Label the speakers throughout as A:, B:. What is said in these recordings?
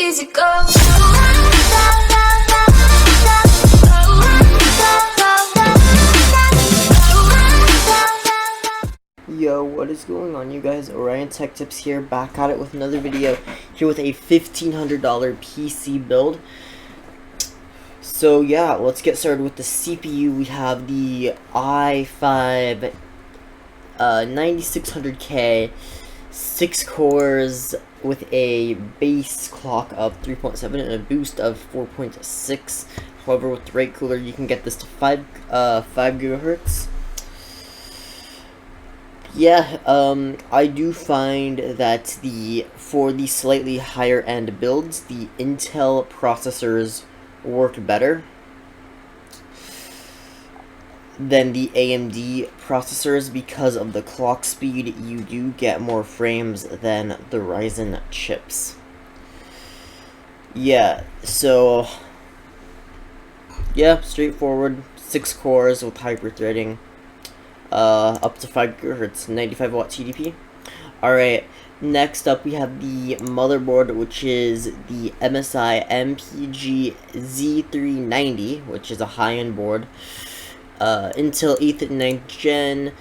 A: easy go.
B: Yo, what is going on, you guys? Orion Tech Tips here, back at it with another video, here with a $1,500 PC build. So yeah, let's get started with the CPU. We have the i5 9600K, 6 cores with a base clock of 3.7 and a boost of 4.6. However, with the right cooler, you can get this to 5 gigahertz. Yeah, I do find that for the slightly higher end builds, the Intel processors work better than the AMD processors because of the clock speed. You do get more frames than the Ryzen chips. Yeah, so yeah, straightforward, 6 cores with hyper-threading. Up to 5 gigahertz, 95 watt TDP. Alright, next up we have the motherboard, which is the MSI MPG Z390, which is a high-end board. Intel 8th and 9th gen.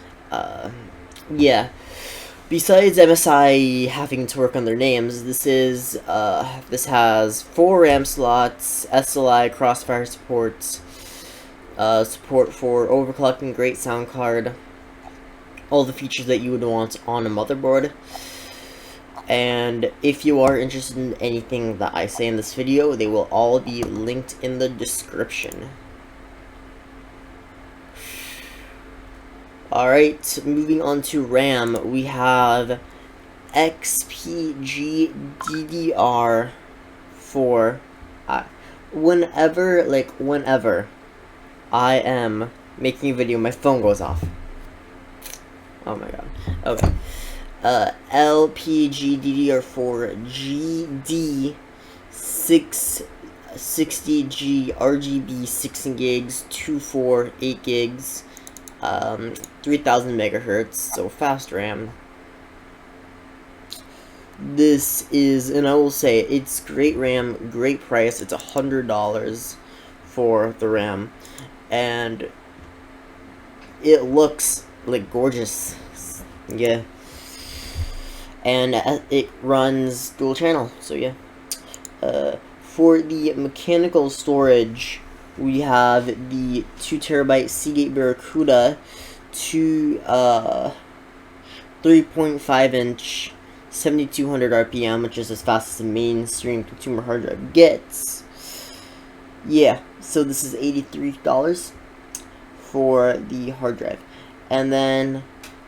B: Yeah. Besides MSI having to work on their names, this has 4 RAM slots, SLI crossfire support, support for overclocking, great sound card, all the features that you would want on a motherboard. And if you are interested in anything that I say in this video, they will all be linked in the description. Alright, moving on to RAM, we have XPG DDR4. Whenever I am making a video, my phone goes off. Oh my god. Okay. LPG DDR4 GD660G RGB 16 gigs, 248 gigs, 3000 megahertz, so fast RAM. This is, and I will say, it's great RAM, great price. It's $100 for the RAM. And it looks like gorgeous, yeah, and it runs dual channel, so yeah. For the mechanical storage, we have the 2TB Seagate Barracuda to 3.5 inch 7200 RPM, which is as fast as the mainstream consumer hard drive gets. Yeah, so this is $83 for the hard drive. And then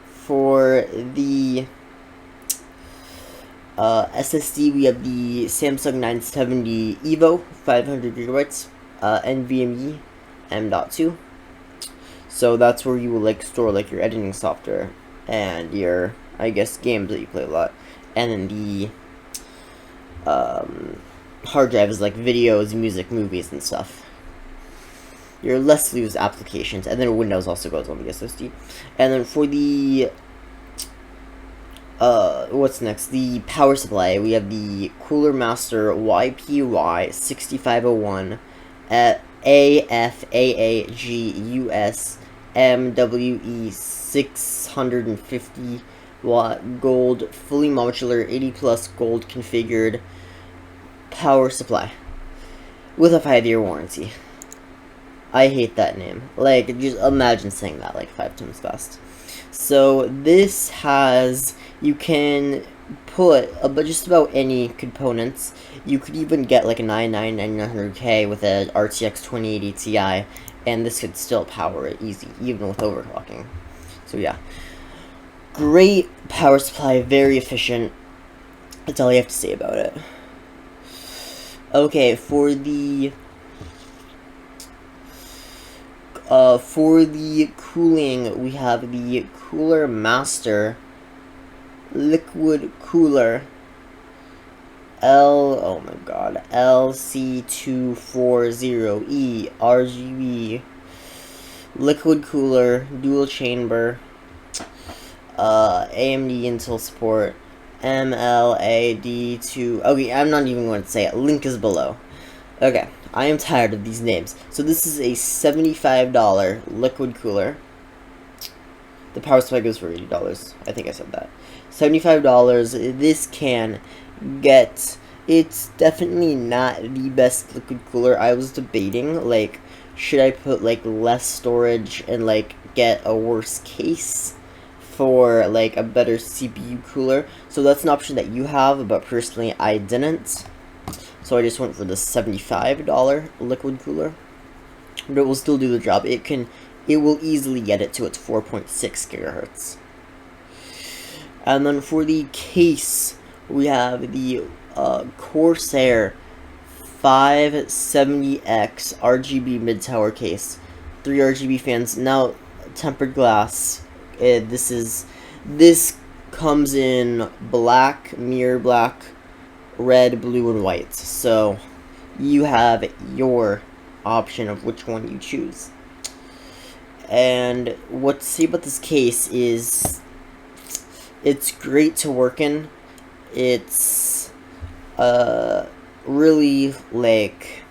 B: for the SSD, we have the Samsung 970 EVO, 500 gigabytes, NVMe M.2. So that's where you will store your editing software and your, I guess, games that you play a lot. And then the hard drive is videos, music, movies, and stuff. Your less used applications, and then Windows also goes on the SSD. And then for the what's next? The power supply. We have the Cooler Master YPY6501 at AFAAGUS MWE 650 watt gold, fully modular, 80 plus gold configured power supply with a 5-year warranty. I hate that name. Just imagine saying that 5 times fast. So this has, you can put just about any components. You could even get a 9900K with a RTX 2080 Ti, and this could still power it easy, even with overclocking. So yeah, great power supply, very efficient. That's all you have to say about it. Okay, for the cooling, we have the Cooler Master Liquid Cooler LC240E RGB liquid cooler, dual chamber, AMD Intel support, MLAD2. Okay, I'm not even going to say it. Link is below. Okay, I am tired of these names. So this is a $75 liquid cooler. The power supply goes for $80. I think I said that. $75. This can get... It's definitely not the best liquid cooler. I was debating, like, should I put, like, less storage and, like, get a worse case for, like, a better CPU cooler. So that's an option that you have, but personally I didn't. So I just went for the $75 liquid cooler. But it will still do the job. It will easily get it to its 4.6 gigahertz. And then for the case, we have the Corsair 570X RGB mid-tower case. 3 RGB fans. Now, tempered glass. This comes in black, mirror black, red, blue, and white. So you have your option of which one you choose. And what to say about this case is it's great to work in. It's really, like,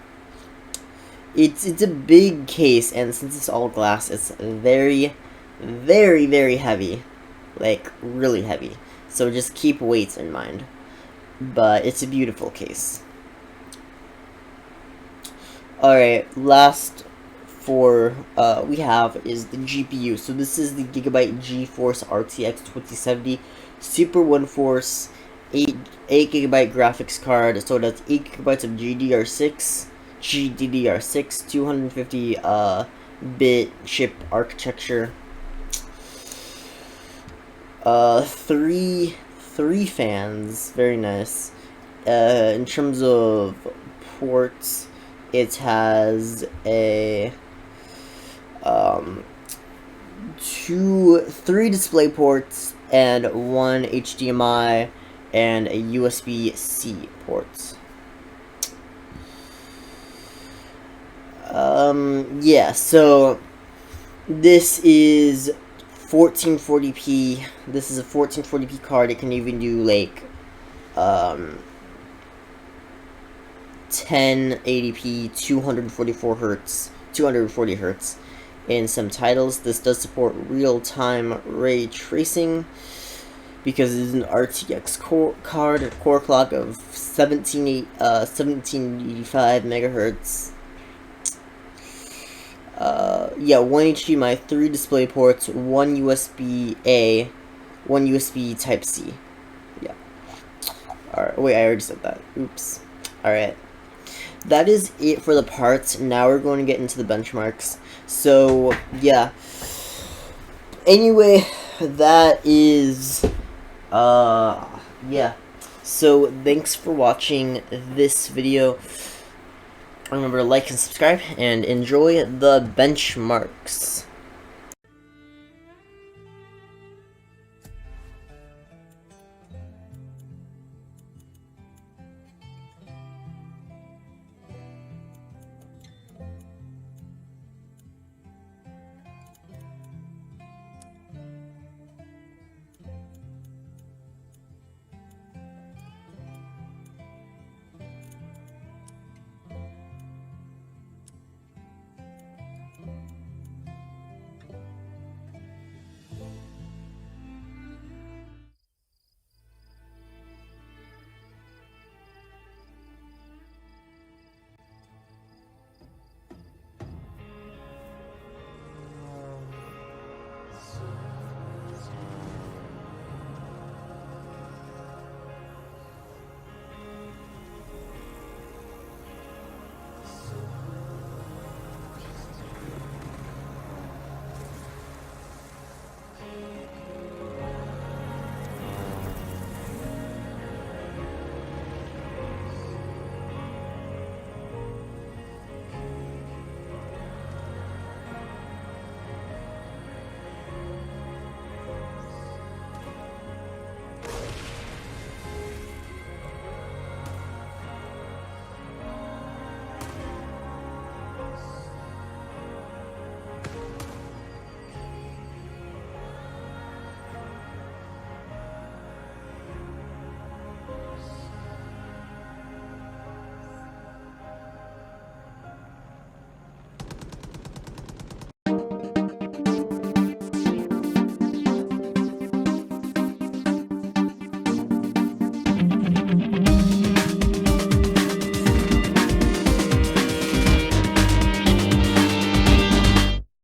B: it's a big case, and since it's all glass, it's very, very, very heavy. Like, really heavy. So just keep weights in mind. But it's a beautiful case. Alright, last we have is the GPU. So this is the Gigabyte GeForce RTX 2070 Super One Force 8 GB graphics card. So that's 8 GB of GDDR6, 250 bit chip architecture. Three fans, very nice. In terms of ports, it has a three display ports and 1 HDMI and a USB-C port. Yeah, so this is 1440p. This is a 1440p card. It can even do like 1080p, 240 hertz in some titles. This does support real-time ray tracing because it is an RTX card, a core clock of 1785 megahertz. Yeah, 1 HDMI, 3 display ports, 1 USB-A, 1 USB Type-C. Yeah. Alright, wait, I already said that. Oops. Alright. That is it for the parts. Now we're going to get into the benchmarks. So, yeah. Anyway, that is, yeah. So, thanks for watching this video. Remember to like and subscribe, and enjoy the benchmarks.